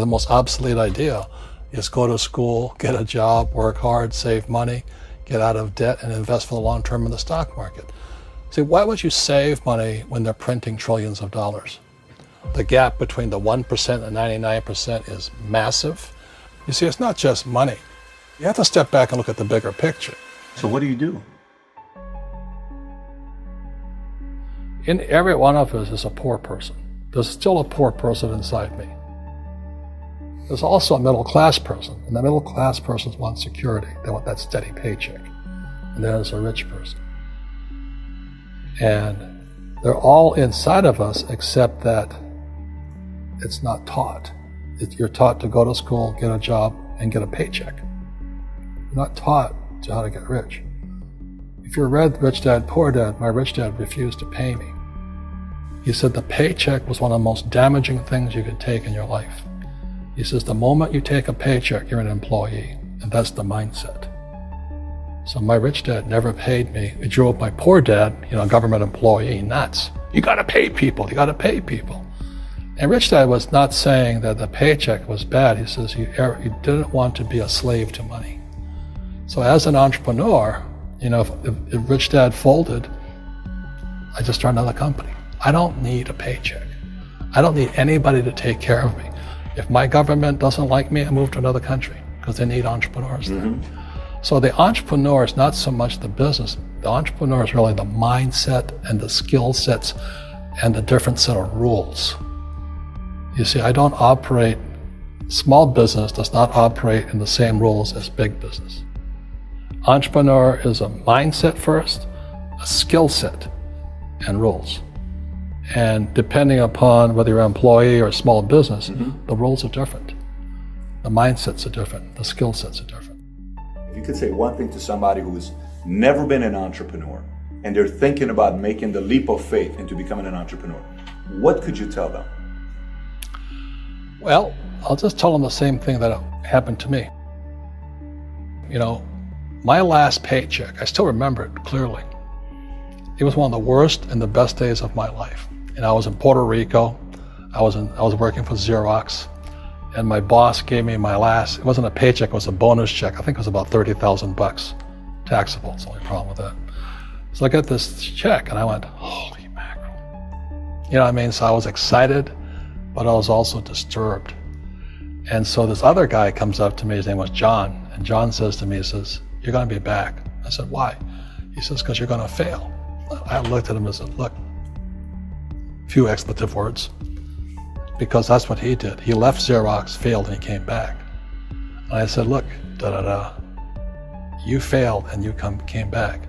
The most obsolete idea is go to school, get a job, work hard, save money, get out of debt, and invest for the long term in the stock market. See, why would you save money when they're printing trillions of dollars? The gap between the 1% and 99% is massive. You see, it's not just money. You have to step back and look at the bigger picture. So what do you do? In every one of us is a poor person. There's still a poor person inside me. There's also a middle-class person, and the middle-class person wants security. They want that steady paycheck. And there's a rich person. And they're all inside of us, except that it's not taught. You're taught to go to school, get a job, and get a paycheck. You're not taught to how to get rich. If you read Rich Dad, Poor Dad, my rich dad refused to pay me. He said the paycheck was one of the most damaging things you could take in your life. He says the moment you take a paycheck, you're an employee, and that's the mindset. So my rich dad never paid me. It drove my poor dad, government employee, nuts. You gotta pay people, you gotta pay people. And rich dad was not saying that the paycheck was bad. He says he didn't want to be a slave to money. So as an entrepreneur, if rich dad folded, I just started another company. I don't need a paycheck. I don't need anybody to take care of me. If my government doesn't like me, I move to another country because they need entrepreneurs there. So the entrepreneur is not so much the business. The entrepreneur is really the mindset and the skill sets and the different set of rules. You see, small business does not operate in the same rules as big business. Entrepreneur is a mindset first, a skill set, and rules. And depending upon whether you're an employee or a small business, the rules are different. The mindsets are different. The skill sets are different. If you could say one thing to somebody who's never been an entrepreneur and they're thinking about making the leap of faith into becoming an entrepreneur, what could you tell them? Well, I'll just tell them the same thing that happened to me. My last paycheck, I still remember it clearly. It was one of the worst and the best days of my life. And I was in Puerto Rico. I was working for Xerox, and my boss gave me it wasn't a paycheck, it was a bonus check. I think it was about $30,000, taxable. It's the only problem with that. So I got this check and I went, holy mackerel. You know what I mean? So I was excited, but I was also disturbed. And so this other guy comes up to me, his name was John, and John says to me, he says, you're gonna be back. I said, why? He says, because you're gonna fail. I looked at him and said, look, few expletive words, because that's what he did. He left Xerox, failed, and he came back. And I said, look, you failed and you came back,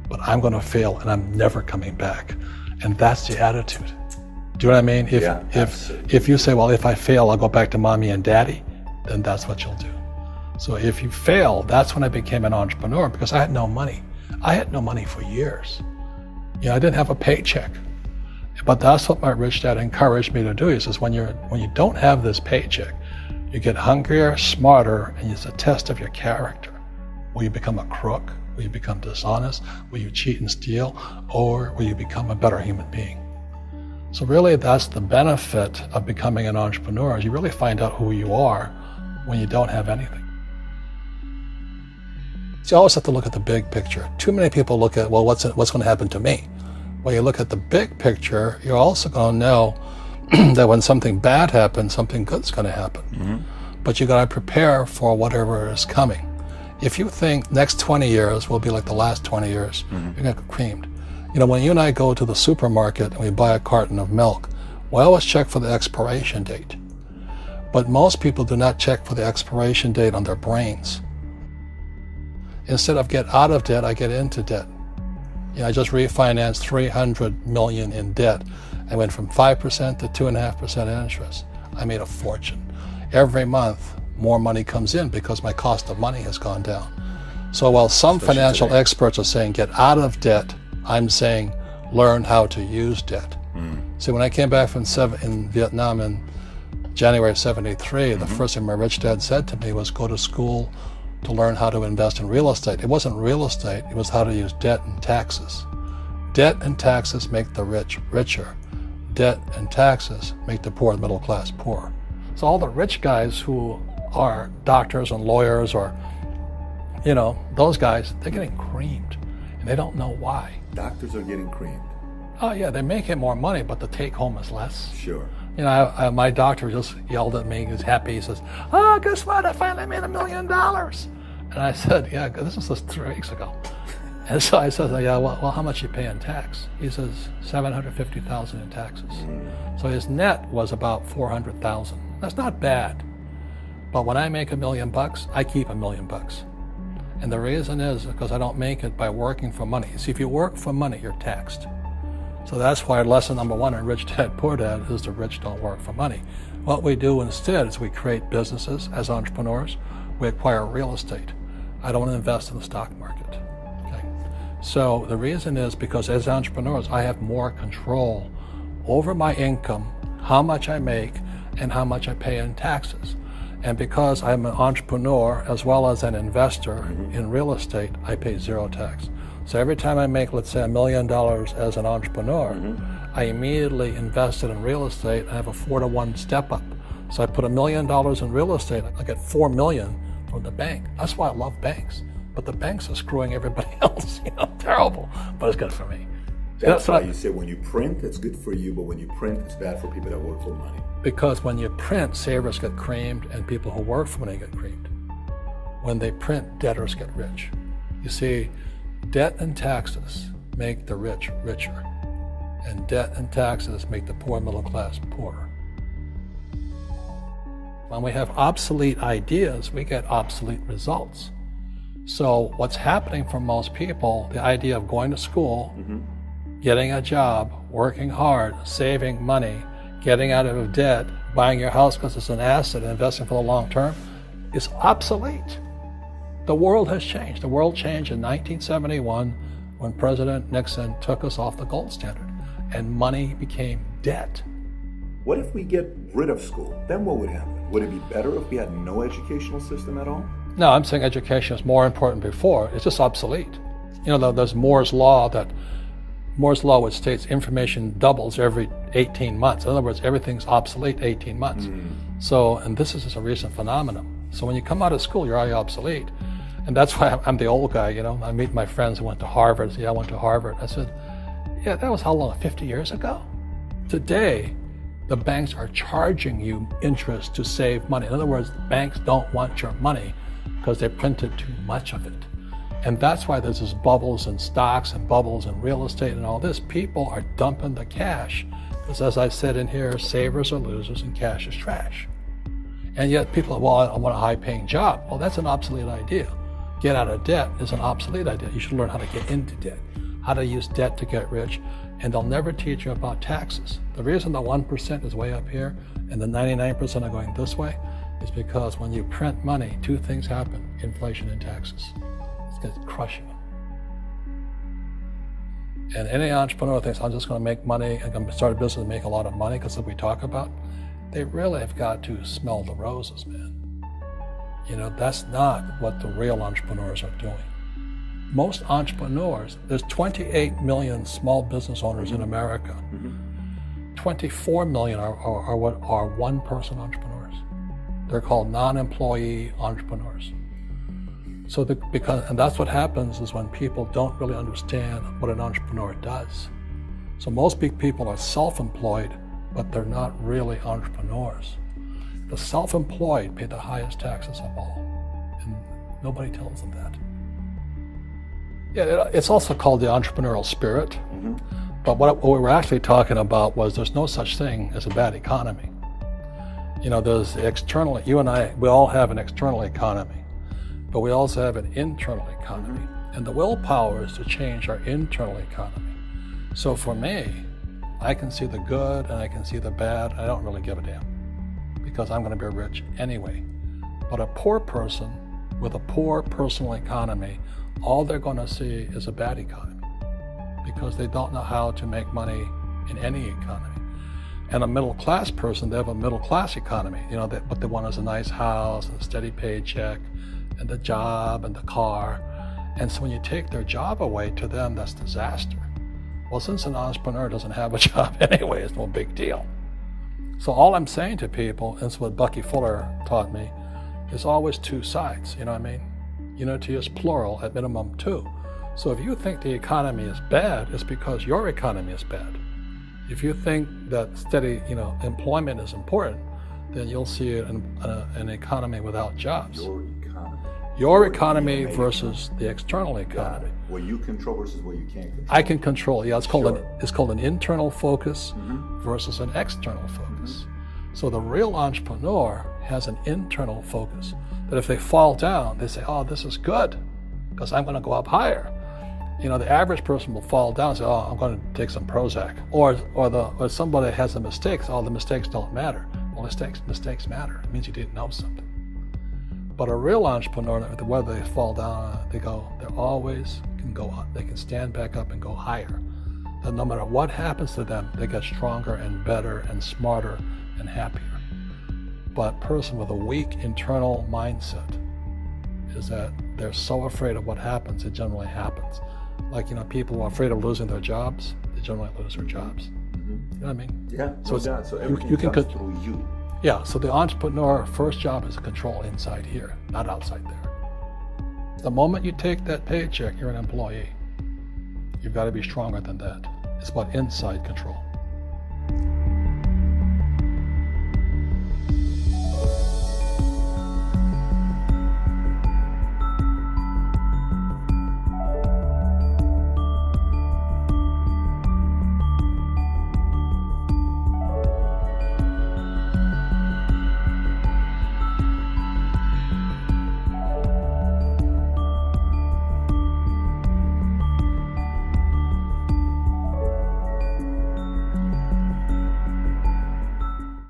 but I'm gonna fail and I'm never coming back. And that's the attitude. Do you know what I mean? If you say, well, if I fail, I'll go back to mommy and daddy, then that's what you'll do. So if you fail, that's when I became an entrepreneur, because I had no money. I had no money for years. I didn't have a paycheck. But that's what my rich dad encouraged me to do. He says, when you don't have this paycheck, you get hungrier, smarter, and it's a test of your character. Will you become a crook? Will you become dishonest? Will you cheat and steal? Or will you become a better human being? So really, that's the benefit of becoming an entrepreneur, is you really find out who you are when you don't have anything. So you always have to look at the big picture. Too many people look at, well, what's going to happen to me? When you look at the big picture, you're also going to know that when something bad happens, something good's going to happen. But you got to prepare for whatever is coming. If you think next 20 years will be like the last 20 years, you're going to get creamed. When you and I go to the supermarket and we buy a carton of milk, we always check for the expiration date. But most people do not check for the expiration date on their brains. Instead of get out of debt, I get into debt. I just refinanced $300 million in debt. I went from 5% to 2.5% interest. I made a fortune. Every month, more money comes in because my cost of money has gone down. So while some financial experts are saying get out of debt, I'm saying learn how to use debt. See, when I came back from in Vietnam in January of '73, the first thing my rich dad said to me was go to school to learn how to invest in real estate. It wasn't real estate, it was how to use debt and taxes. Debt and taxes make the rich richer. Debt and taxes make the poor, middle class, poor. So all the rich guys who are doctors and lawyers or, those guys, they're getting creamed and they don't know why. Doctors are getting creamed. Oh yeah, they make more money, but the take home is less. Sure. My doctor just yelled at me. He's happy. He says, "Oh, guess what? I finally made $1 million." And I said, "Yeah, this was just 3 weeks ago." And so I said, "Yeah, well, how much you pay in tax?" He says, $750,000 in taxes. So his net was about $400,000. That's not bad. But when I make $1 million, I keep $1 million. And the reason is because I don't make it by working for money. See, if you work for money, you're taxed. So that's why lesson number 1 in Rich Dad Poor Dad is the rich don't work for money. What we do instead is we create businesses as entrepreneurs. We acquire real estate. I don't invest in the stock market. Okay? So the reason is because as entrepreneurs, I have more control over my income, how much I make, and how much I pay in taxes. And because I'm an entrepreneur as well as an investor in real estate, I pay 0 tax. So every time I make, let's say, $1 million as an entrepreneur, I immediately invested in real estate. I have a 4-to-1 step up. So I put $1 million in real estate, I get $4 million from the bank. That's why I love banks. But the banks are screwing everybody else. Terrible. But it's good for me. That's why you say when you print, it's good for you, but when you print, it's bad for people that work for money. Because when you print, savers get creamed and people who work for money get creamed. When they print, debtors get rich. You see, debt and taxes make the rich richer, and debt and taxes make the poor middle class poorer. When we have obsolete ideas, we get obsolete results. So what's happening for most people, the idea of going to school, getting a job, working hard, saving money, getting out of debt, buying your house because it's an asset, and investing for the long term, is obsolete. The world has changed. The world changed in 1971 when President Nixon took us off the gold standard and money became debt. What if we get rid of school? Then what would happen? Would it be better if we had no educational system at all? No, I'm saying education is more important before. It's just obsolete. There's Moore's Law which states information doubles every 18 months. In other words, everything's obsolete 18 months. So, and this is just a recent phenomenon. So when you come out of school, you're already obsolete. And that's why I'm the old guy, I meet my friends who went to Harvard. I went to Harvard. I said, yeah, that was how long, 50 years ago? Today, the banks are charging you interest to save money. In other words, banks don't want your money because they printed too much of it. And that's why there's this bubbles in stocks and bubbles in real estate and all this. People are dumping the cash because, as I said in here, savers are losers and cash is trash. And yet people are, well, I want a high-paying job. Well, that's an obsolete idea. Get out of debt is an obsolete idea. You should learn how to get into debt, how to use debt to get rich, and they'll never teach you about taxes. The reason the 1% is way up here and the 99% are going this way is because when you print money, 2 things happen: inflation and taxes. It's going to crush you. And any entrepreneur thinks, I'm just going to make money, I'm going to start a business and make a lot of money because of what we talk about. They really have got to smell the roses, man. That's not what the real entrepreneurs are doing. Most entrepreneurs, there's 28 million small business owners in America. 24 million are what are one-person entrepreneurs. They're called non-employee entrepreneurs. So and that's what happens is when people don't really understand what an entrepreneur does. So most big people are self-employed, but they're not really entrepreneurs. The self-employed pay the highest taxes of all, and nobody tells them that. Yeah, it's also called the entrepreneurial spirit, but what we were actually talking about was there's no such thing as a bad economy. There's externally, you and I, we all have an external economy, but we also have an internal economy, and the willpower is to change our internal economy. So for me, I can see the good and I can see the bad. I don't really give a damn because I'm going to be rich anyway. But a poor person with a poor personal economy, all they're going to see is a bad economy because they don't know how to make money in any economy. And a middle class person, they have a middle class economy. What they want is a nice house and a steady paycheck and the job and the car. And so when you take their job away, to them, that's disaster. Well, since an entrepreneur doesn't have a job anyway, it's no big deal. So all I'm saying to people, and it's what Bucky Fuller taught me, is always two sides, you know what I mean? Unity is plural, at minimum two. So if you think the economy is bad, it's because your economy is bad. If you think that steady, employment is important, then you'll see an economy without jobs. Your economy versus the external economy. What you control versus what you can't control. I can control. Yeah, it's called an internal focus versus an external focus. So the real entrepreneur has an internal focus. That if they fall down, they say, "Oh, this is good, because I'm going to go up higher." The average person will fall down and say, "Oh, I'm going to take some Prozac," or somebody has a mistake. Oh, the mistakes don't matter. Well, mistakes matter. It means you didn't know something. But a real entrepreneur, whether they fall down, they always can go up. They can stand back up and go higher. And no matter what happens to them, they get stronger and better and smarter and happier. But a person with a weak internal mindset is that they're so afraid of what happens, it generally happens. Like, people who are afraid of losing their jobs, they generally lose their jobs. You know what I mean? Yeah. So everything comes through you. Yeah, so the entrepreneur first job is to control inside here, not outside there. The moment you take that paycheck, you're an employee. You've got to be stronger than that. It's about inside control.